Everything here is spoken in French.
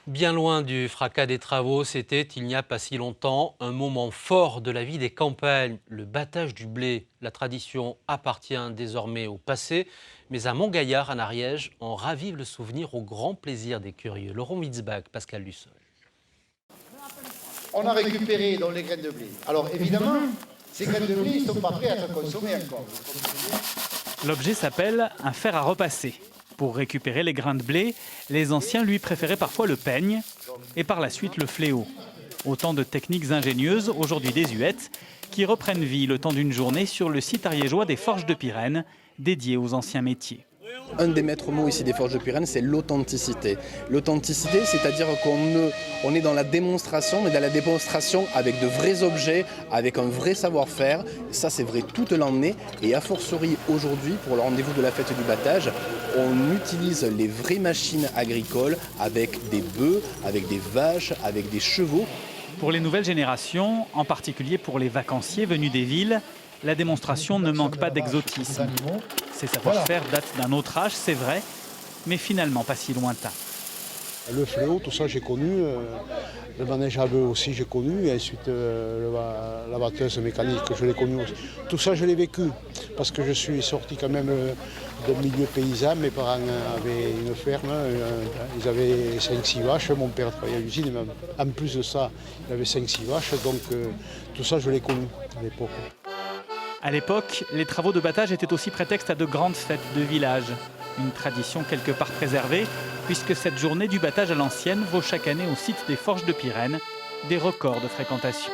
Bien loin du fracas des travaux, c'était, il n'y a pas si longtemps, un moment fort de la vie des campagnes, le battage du blé. La tradition appartient désormais au passé, mais à Montgaillard, en Ariège, on ravive le souvenir au grand plaisir des curieux. Laurent Witzbach, Pascal Lussol. On a récupéré dans les graines de blé. Alors évidemment, ces graines de blé ne sont pas prêtes à être consommées encore. L'objet s'appelle un fer à repasser. Pour récupérer les grains de blé, les anciens lui préféraient parfois le peigne et par la suite le fléau. Autant de techniques ingénieuses, aujourd'hui désuètes, qui reprennent vie le temps d'une journée sur le site ariégeois des Forges de Pyrène, dédié aux anciens métiers. Un des maîtres mots ici des Forges de Pyrène, c'est l'authenticité. L'authenticité, c'est-à-dire qu'on est dans la démonstration, mais dans la démonstration avec de vrais objets, avec un vrai savoir-faire. Ça, c'est vrai toute l'année. Et a fortiori, aujourd'hui, pour le rendez-vous de la fête du battage, on utilise les vraies machines agricoles avec des bœufs, avec des vaches, avec des chevaux. Pour les nouvelles générations, en particulier pour les vacanciers venus des villes, la démonstration ne manque pas d'exotisme. Ces savoir-faire datent d'un autre âge, c'est vrai, mais finalement pas si lointain. Le fléau, tout ça j'ai connu, le manège à bœufs aussi j'ai connu, et ensuite la batteuse mécanique je l'ai connue aussi. Tout ça je l'ai vécu, parce que je suis sorti quand même d'un milieu paysan, mes parents avaient une ferme, ils avaient 5-6 vaches, mon père travaillait à l'usine, mais en plus de ça, il avait 5-6 vaches, donc tout ça je l'ai connu à l'époque. À l'époque, les travaux de battage étaient aussi prétexte à de grandes fêtes de village. Une tradition quelque part préservée, puisque cette journée du battage à l'ancienne vaut chaque année au site des Forges de Pyrène des records de fréquentation.